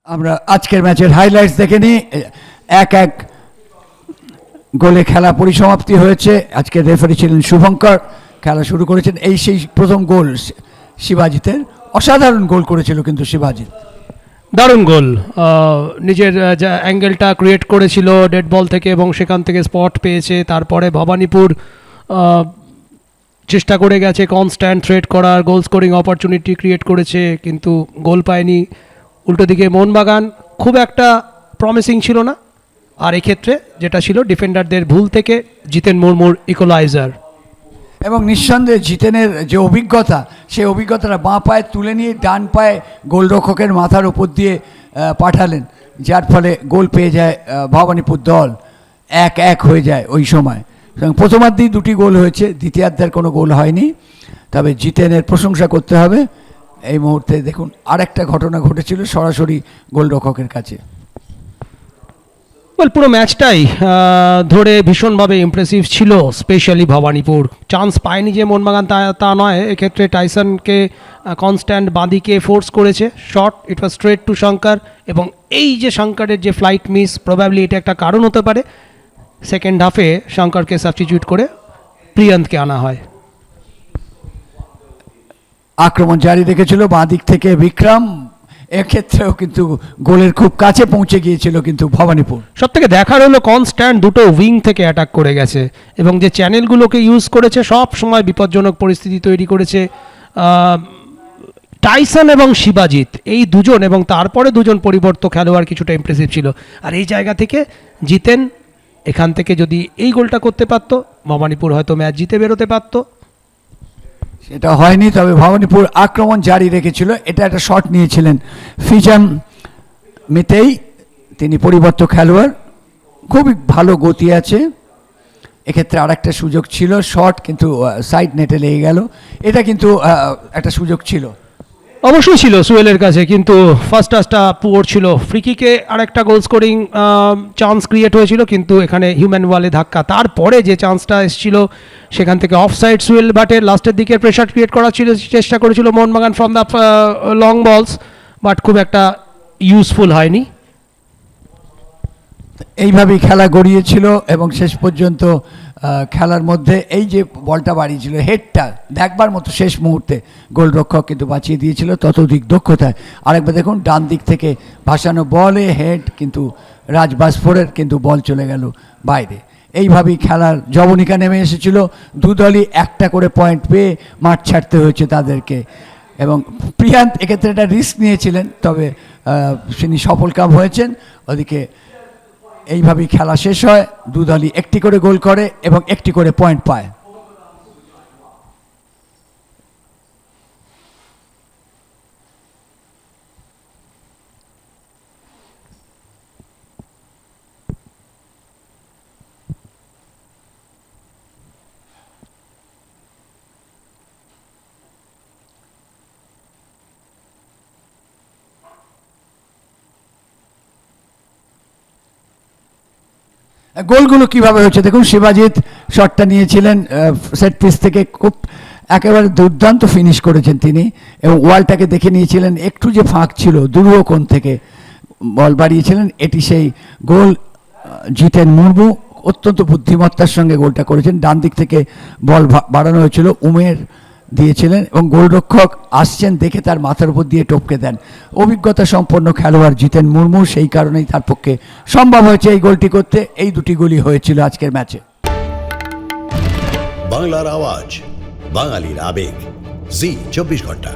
আমরা আজকের ম্যাচের হাইলাইটস দেখে নিই। 1-1 গোলে খেলা পরিসমাপ্তি হয়েছে। আজকে রেফারি ছিলেন শুভঙ্কর, খেলা শুরু করেছেন। এই সেই প্রথম গোল শিবাজিতের, অসাধারণ গোল করেছিল কিন্তু শিবাজিত, দারুণ গোল। নিজের যা অ্যাঙ্গেলটা ক্রিয়েট করেছিল ডেড বল থেকে এবং সেখান থেকে স্পট পেয়েছে। তারপরে ভবানীপুর চেষ্টা করে গেছে কনস্ট্যান্ট থ্রেট করার, গোল স্কোরিং অপরচুনিটি ক্রিয়েট করেছে কিন্তু গোল পায়নি। উল্টো দিকে মোহনবাগান খুব একটা প্রমিসিং ছিল না, আর এক্ষেত্রে যেটা ছিল ডিফেন্ডারদের ভুল থেকে জিতেন মুর্মুর ইকুয়ালাইজার। এবং নিঃসন্দেহে জিতেনের যে অভিজ্ঞতা, সেই অভিজ্ঞতাটা বাঁ পায়ে তুলে নিয়ে ডান পায়ে গোলরক্ষকের মাথার উপর দিয়ে পাঠালেন, যার ফলে গোল পেয়ে যায় ভবানীপুর দল। 1-1 হয়ে যায় ওই সময়। প্রথমার্ধেই 2টি গোল হয়েছে, দ্বিতীয়ার্ধের কোনো গোল হয়নি। তবে জিতেনের প্রশংসা করতে হবে। এই মুহূর্তে দেখুন আরেকটা ঘটনা ঘটেছিল সরাসরি গোলরক্ষকের কাছে। পুরো ম্যাচটাই ধরে ভীষণভাবে ইমপ্রেসিভ ছিল, স্পেশালি ভবানীপুর। চান্স পায়নি যে মোহনবাগান তা নয়, এক্ষেত্রে টাইসনকে কনস্ট্যান্ট বাঁদিকে ফোর্স করেছে shot, it was straight to Shankar. এবং এই যে শঙ্করের যে ফ্লাইট মিস, প্রবাবলি এটা একটা কারণ হতে পারে। সেকেন্ড হাফে শঙ্করকে সাবস্টিটিউট করে প্রিয়ন্তকে আনা হয়। আক্রমণ জারি রেখেছিল বাঁ দিক থেকে বিক্রম, এক্ষেত্রেও কিন্তু গোলের খুব কাছে পৌঁছে গিয়েছিল কিন্তু ভবানীপুর। সব থেকে দেখার হলো কনস্ট্যান্ট দুটো উইং থেকে অ্যাটাক করে গেছে এবং যে চ্যানেলগুলোকে ইউজ করেছে সব সময় বিপজ্জনক পরিস্থিতি তৈরি করেছে। টাইসন এবং শিবাজিত এই দুজন এবং তারপরে দুজন পরিবর্তক খেলোয়াড় কিছুটা ইমপ্রেসিভ ছিল। আর এই জায়গা থেকে জিতেন এখান থেকে যদি এই গোলটা করতে পারত, ভবানীপুর হয়তো ম্যাচ জিতে বেরোতে পারত। সেটা হয়নি, তবে ভবানীপুর আক্রমণ জারি রেখেছিল। এটা একটা শট নিয়েছিলেন ফিজাম মিতেই, তিনি পরিবর্তক খেলোয়াড়, খুবই ভালো গতি আছে। এক্ষেত্রে আরেকটা সুযোগ ছিল শট, কিন্তু সাইড নেটে লেগে গেল। এটা কিন্তু একটা সুযোগ ছিল, অবশ্যই ছিল সুয়েলের কাছে, কিন্তু ফার্স্ট টাচটা পুয়ার ছিল। ফ্রিকিকে আরেকটা গোল স্কোরিং চান্স ক্রিয়েট হয়েছিল, কিন্তু এখানে হিউম্যান ওয়ালে ধাক্কা। তারপরে যে চান্সটা এসেছিল সেখান থেকে অফসাইড সুয়েল বাটের লাস্টের দিকে প্রেশার ক্রিয়েট করার চেষ্টা করেছিল মোহনবাগান ফ্রম দ্য লং বলস, বাট খুব একটা ইউজফুল হয়নি। এইভাবেই খেলা গড়িয়েছিল এবং শেষ পর্যন্ত খেলার মধ্যে এই যে বলটা বাড়িয়েছিল, হেডটা দেখবার মতো শেষ মুহূর্তে গোলরক্ষক কিন্তু বাঁচিয়ে দিয়েছিল ততোধিক দক্ষতায়। আরেকবার দেখুন ডান দিক থেকে ভাসানো বলে হেড, কিন্তু রাজবাসফোরের কিন্তু বল চলে গেল বাইরে। এইভাবেই খেলার জবনিকা নেমে এসেছিল। দুদলই একটা করে পয়েন্ট পেয়ে মাঠ ছাড়তে হয়েছে তাদেরকে। এবং প্রিয়ান্ত এক্ষেত্রে একটা রিস্ক নিয়েছিলেন, তবে তিনি সফলকাম হয়েছেন। ওদিকে এইভাবেই খেলা শেষ হয়, দুদলই একটি করে গোল করে এবং একটি করে পয়েন্ট পায়। গোলগুলো কিভাবে হচ্ছে দেখুন। শিবাজিত শটটা নিয়েছিলেন সেট পিস থেকে, খুব একেবারে দুর্দান্ত ফিনিশ করেছেন তিনি, এবং ওয়ালটাকে দেখে নিয়েছিলেন, একটু যে ফাঁক ছিল দূরহ কোণ থেকে বল বাড়িয়েছিলেন। এটি সেই গোল। জিতেন মুর্মু অত্যন্ত বুদ্ধিমত্তার সঙ্গে গোলটা করেছেন। ডান দিক থেকে বল বাড়ানো হয়েছিল, উমের দিয়েছিলেন এবং গোলরক্ষক আসছেন দেখে তার মাথার উপর দিয়ে টপকে দেন। অভিজ্ঞতা সম্পন্ন খেলোয়াড় জিতেন মুর্মু, সেই কারণেই তার পক্ষে সম্ভব হয়েছে এই গোলটি করতে। এই দুটি গোলই হয়েছিল আজকের ম্যাচে। বাংলার আওয়াজ, বাঙালির আবেগ, জি 24 ঘন্টা।